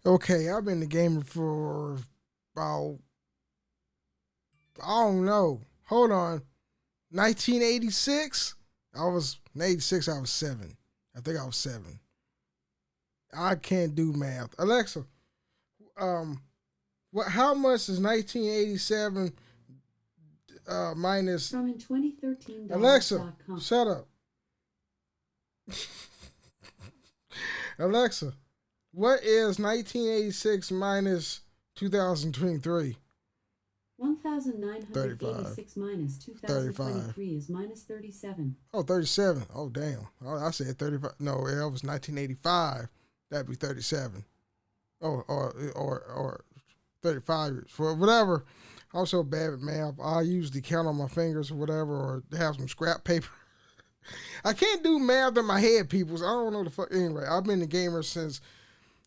Okay, I've been a gamer for about, I don't know. Hold on. 1986? I was, in 86, I was seven. I think I was seven. I can't do math. Alexa, um, how much is 1987 minus. From in 2013 Alexa, dollars.com. shut up. Alexa, what is 1986 minus 2023? 35. 1986 minus 35. 2023 is minus 37. Oh, 37. Oh, damn. Oh, I said 35. No, that was 1985. That'd be 37. Oh, or 35 for whatever. I'm so bad at math. I usually count on my fingers or whatever, or have some scrap paper. I can't do math in my head, peoples. I don't know the fuck. Anyway, I've been a gamer since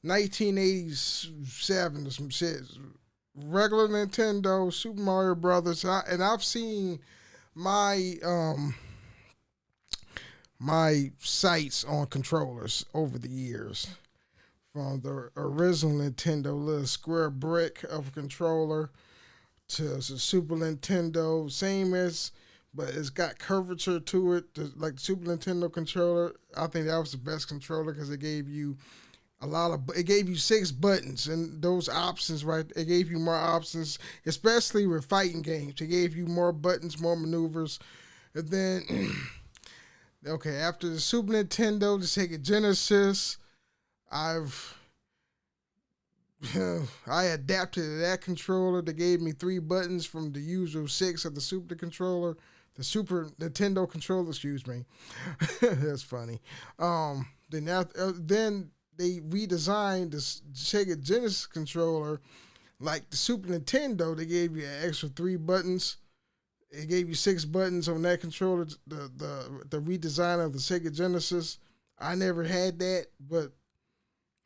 1987 or some shit. Regular Nintendo, Super Mario Brothers, and I've seen my my sights on controllers over the years. From the original Nintendo little square brick of a controller to the Super Nintendo, same as, but it's got curvature to it, like the Super Nintendo controller. I think that was the best controller because it gave you it gave you six buttons and those options, right? It gave you more options, especially with fighting games. It gave you more buttons, more maneuvers. And then okay, after the Super Nintendo, the Sega Genesis, I've I adapted to that controller. They gave me three buttons from the usual six of the Super controller, the Super Nintendo controller. Excuse me, that's funny. Then they redesigned the Sega Genesis controller like the Super Nintendo. They gave you an extra three buttons. It gave you six buttons on that controller. The redesign of the Sega Genesis. I never had that, but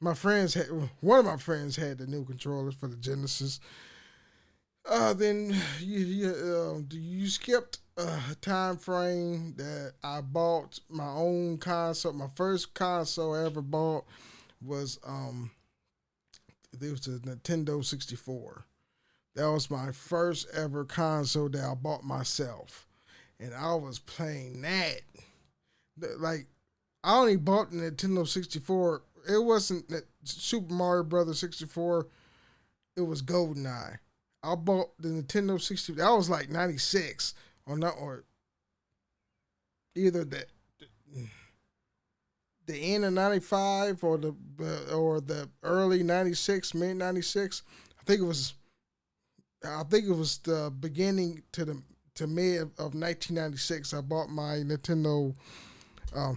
my friends had one of my friends had the new controllers for the Genesis. Then you skipped a time frame that I bought my own console. My first console I ever bought was it was the Nintendo 64. That was my first ever console that I bought myself, and I was playing that. Like I only bought the Nintendo 64. It wasn't Super Mario Brothers 64. It was GoldenEye. I bought the Nintendo 60. That was like 96 or not, or either the end of 95 or the early 96, mid 96. I think it was I think it was the beginning to mid of 1996. I bought my Nintendo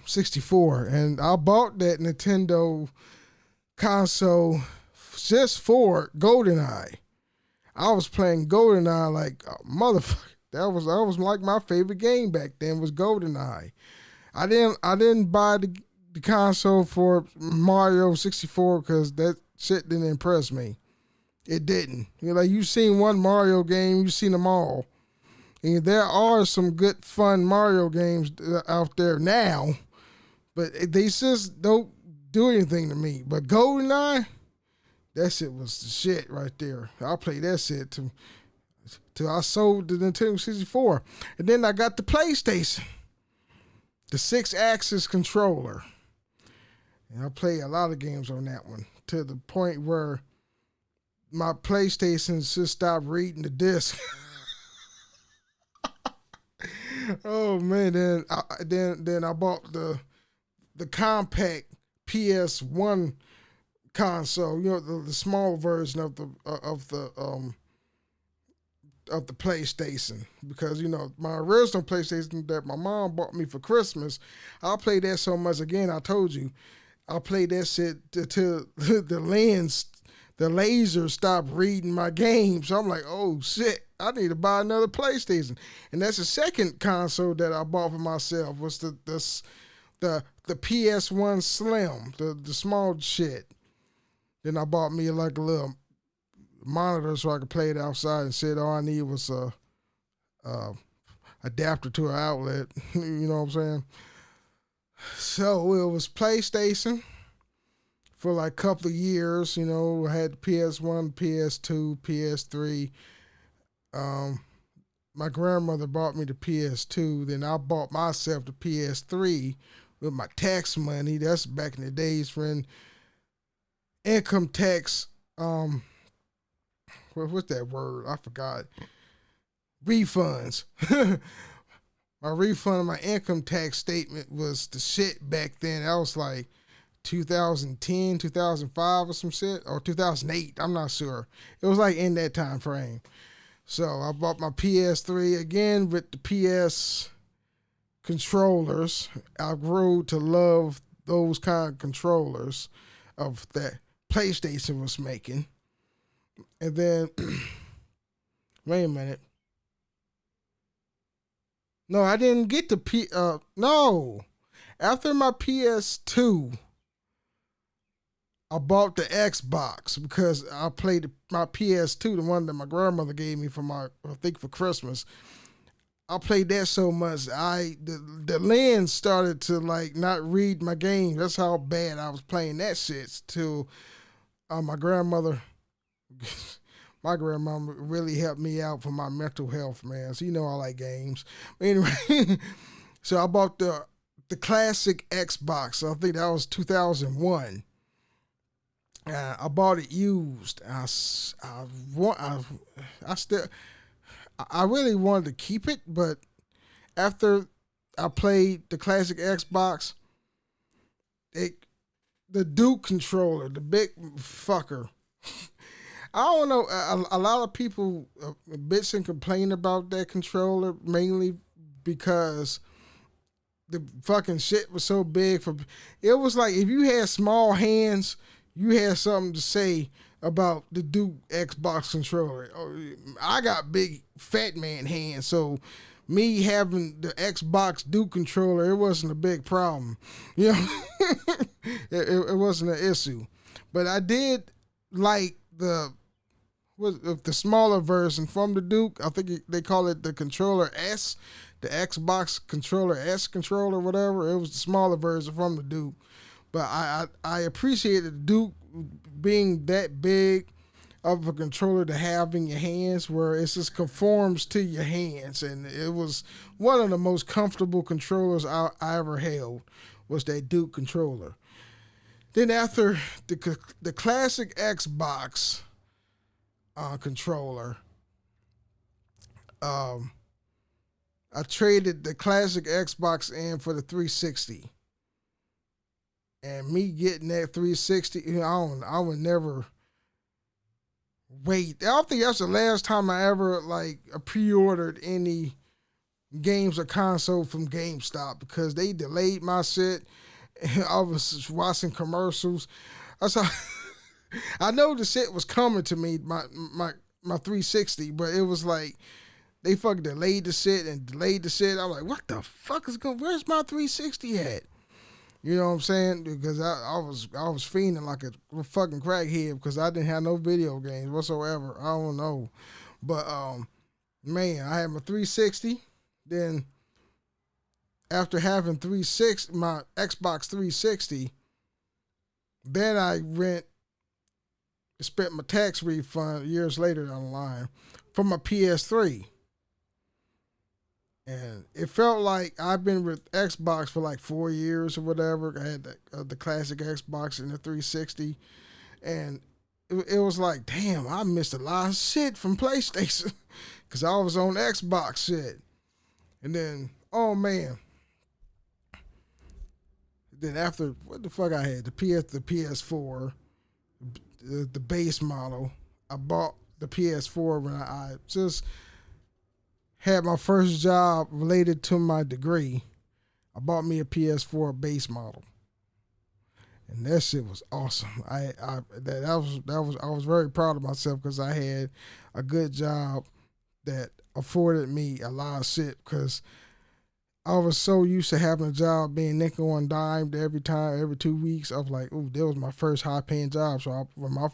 64, and I bought that Nintendo console just for GoldenEye. I was playing GoldenEye like a motherfucker. That was like my favorite game back then was GoldenEye. I didn't buy the console for Mario 64 because that shit didn't impress me. It didn't. Like you've seen one Mario game, you've seen them all. And there are some good fun Mario games out there now, but they just don't do anything to me. But GoldenEye, that shit was the shit right there. I played that shit till I sold the Nintendo 64. And then I got the PlayStation, the six axis controller. And I played a lot of games on that one to the point where my PlayStation just stopped reading the disc. Oh man, then I bought the compact PS1 console, the small version of the PlayStation, because my original PlayStation that my mom bought me for Christmas, I played that so much. Again, I told you, I played that shit till the laser stopped reading my game. So I'm like, oh shit, I need to buy another PlayStation, and that's the second console that I bought for myself was the PS1 Slim, the small shit. Then I bought me like a little monitor so I could play it outside and shit. All I need was a adapter to an outlet. You know what I'm saying? So it was PlayStation for like a couple of years. You know, I had the PS1, PS2, PS3. Um, my grandmother bought me the PS2. Then I bought myself the PS3 with my tax money. That's back in the days when income tax. What's that word? I forgot. Refunds. My refund of my income tax statement was the shit back then. That was like 2010, 2005 or some shit, or 2008. I'm not sure. It was like in that time frame. So I bought my PS3 again with the PS controllers. I grew to love those kind of controllers of that PlayStation was making. And then, wait a minute. No, I didn't get the no. After my PS2, I bought the Xbox because I played my PS2, the one that my grandmother gave me for I think for Christmas. I played that so much, the lens started to like not read my game. That's how bad I was playing that shit. Till my grandmother, my grandmama really helped me out for my mental health, man. So you know I like games. But anyway, so I bought the classic Xbox. I think that was 2001. I bought it used. I really wanted to keep it, but after I played the classic Xbox, the Duke controller, the big fucker. I don't know. A lot of people bitch and complain about that controller mainly because the fucking shit was so big. It was like if you had small hands, you had something to say about the Duke Xbox controller. I got big fat man hands, so me having the Xbox Duke controller, it wasn't a big problem. You know, it wasn't an issue. But I did like the smaller version from the Duke. I think they call it the controller S, the Xbox controller S controller, whatever. It was the smaller version from the Duke. But I appreciated the Duke being that big of a controller to have in your hands, where it just conforms to your hands, and it was one of the most comfortable controllers I ever held was that Duke controller. Then after the classic Xbox controller, I traded the classic Xbox in for the 360. And me getting that 360, I would never wait. I don't think that's the last time I ever like pre-ordered any games or console from GameStop because they delayed my shit. I was watching commercials. That's how I know the shit was coming to me, my 360, but it was like they fucking delayed the shit and delayed the shit. I'm like, what the fuck is going? Where's my 360 at? You know what I'm saying? Because I was feeling like a fucking crackhead because I didn't have no video games whatsoever. I don't know, but man, I had my 360. Then after having my Xbox 360, then I spent my tax refund years later down the line for my PS3. And it felt like I've been with Xbox for like 4 years or whatever. I had the classic Xbox and the 360. And it was like, damn, I missed a lot of shit from PlayStation because I was on Xbox shit. And then, oh man. Then after, what the fuck I had? The PS4, the base model. I bought the PS4 when I just had my first job related to my degree. I bought me a PS4 base model, and that shit was awesome. I was very proud of myself because I had a good job that afforded me a lot of shit because I was so used to having a job being nickel and dimed every 2 weeks. I was like, ooh, that was my first high paying job. So when my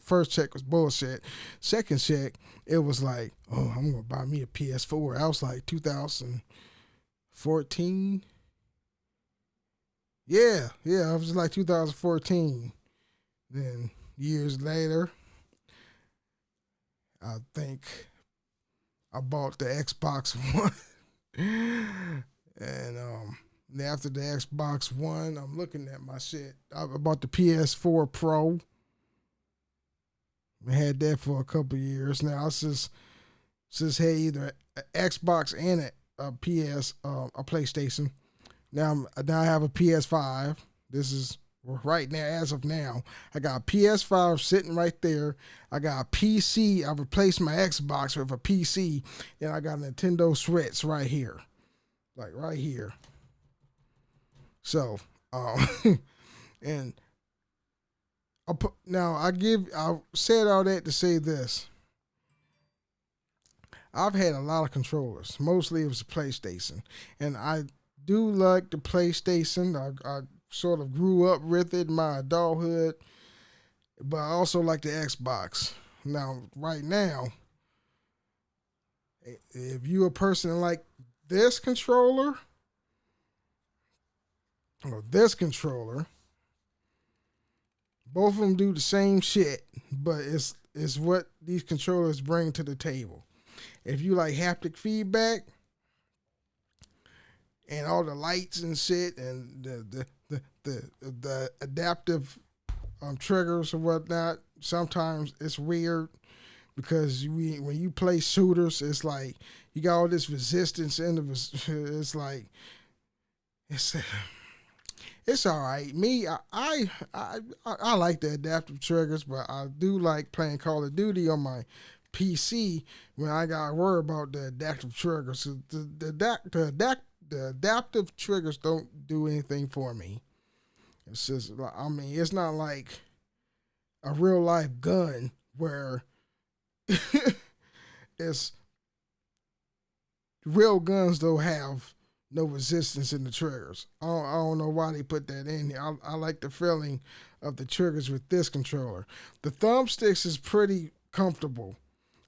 first check was bullshit. Second check, it was like, oh, I'm going to buy me a PS4. I was like 2014. Yeah, it was like 2014. Then years later, I think I bought the Xbox One, and after the Xbox One, I'm looking at my shit. I bought the PS4 Pro. I had that for a couple years now. Since had either an Xbox and a a PlayStation. Now I have a PS5. This is right now, as of now. I got a PS5 sitting right there. I got a PC. I replaced my Xbox with a PC. And I got a Nintendo Switch right here. Like right here. So, and I said all that to say this. I've had a lot of controllers. Mostly it was a PlayStation. And I do like the PlayStation. I sort of grew up with it in my adulthood. But I also like the Xbox. Now, right now, if you're a person like this controller or this controller, both of them do the same shit, but it's what these controllers bring to the table. If you like haptic feedback and all the lights and shit and the adaptive triggers and whatnot, sometimes it's weird because when you play shooters, it's like you got all this resistance in the. It's like it's it's all right. Me, I like the adaptive triggers, but I do like playing Call of Duty on my PC when I gotta worry about the adaptive triggers. So the adaptive triggers don't do anything for me. It's just, I mean, it's not like a real life gun where it's real guns don't have no resistance in the triggers. I don't know why they put that in here. I like the feeling of the triggers with this controller. The thumbsticks is pretty comfortable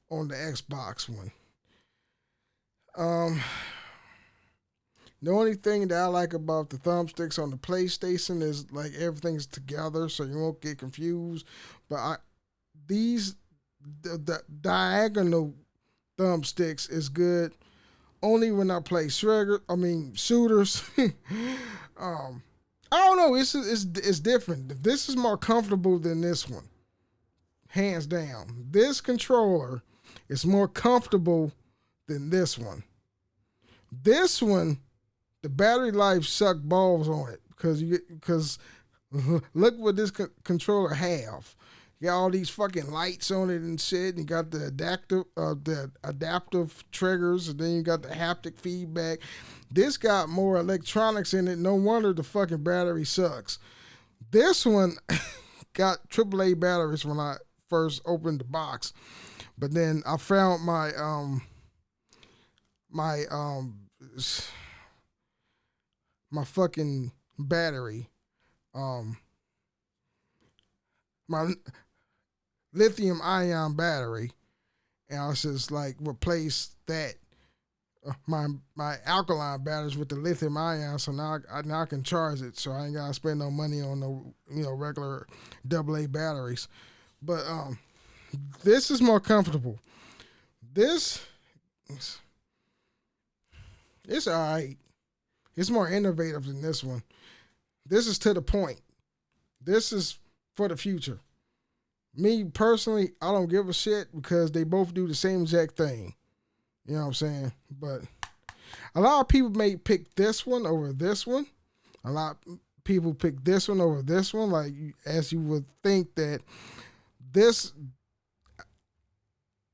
on the Xbox one. Um, the only thing that I like about the thumbsticks on the PlayStation is like everything's together, so you won't get confused. But these the diagonal thumbsticks is good only when I play shooters. I don't know. It's different. This is more comfortable than this one, hands down. This controller is more comfortable than this one. This one, the battery life suck balls on it because look what this controller have. You got all these fucking lights on it and shit. And you got the adaptive triggers, and then you got the haptic feedback. This got more electronics in it. No wonder the fucking battery sucks. This one got AAA batteries when I first opened the box, but then I found my fucking battery, my lithium ion battery, and I was just like replace that my alkaline batteries with the lithium ion, so now I can charge it, so I ain't gotta spend no money on no regular AA batteries. But this is more comfortable. This it's all right. It's more innovative than this one. This is to the point. This is for the future. Me personally, I don't give a shit because they both do the same exact thing. You know what I'm saying? But a lot of people may pick this one over this one. A lot of people pick this one over this one. Like, as you would think that this,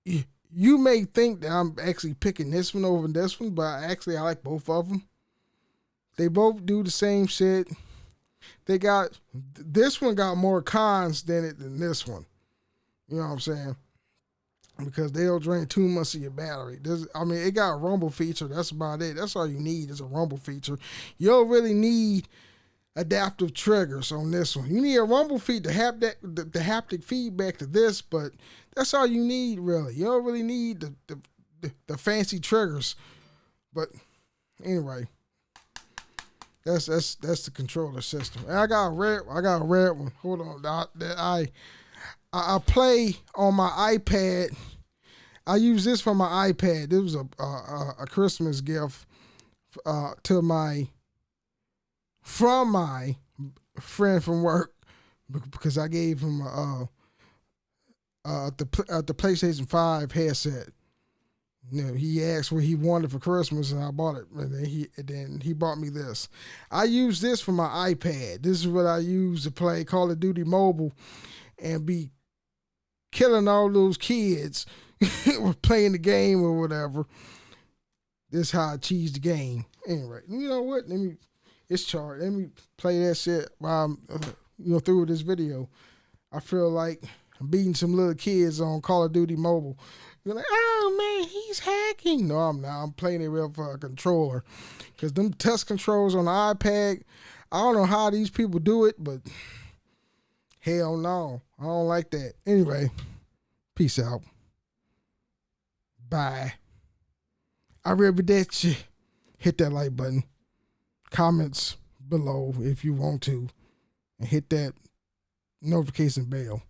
you may think that I'm actually picking this one over this one, but actually I like both of them. They both do the same shit. This one got more cons than this one. You know what I'm saying? Because they'll drain too much of your battery. It got a rumble feature. That's about it. That's all you need is a rumble feature. You don't really need adaptive triggers on this one. You need a rumble feed to have the haptic feedback to this, but that's all you need really. You don't really need the fancy triggers. But anyway, That's the controller system. And I got a red one. Hold on, that I play on my iPad. I use this for my iPad. This was a Christmas gift to my friend from work because I gave him the PlayStation 5 headset. You know, he asked what he wanted for Christmas, and I bought it. And then he bought me this. I use this for my iPad. This is what I use to play Call of Duty Mobile and be killing all those kids playing the game or whatever. This is how I cheese the game. Anyway, you know what? It's charged. Let me play that shit while I'm through this video. I feel like I'm beating some little kids on Call of Duty Mobile. You're like, oh man, he's hacking. No, I'm not. I'm playing it real for a controller. Because them test controls on the iPad, I don't know how these people do it, but hell no. I don't like that. Anyway, peace out. Bye. I really that you. Hit that like button. Comments below if you want to. And hit that notification bell.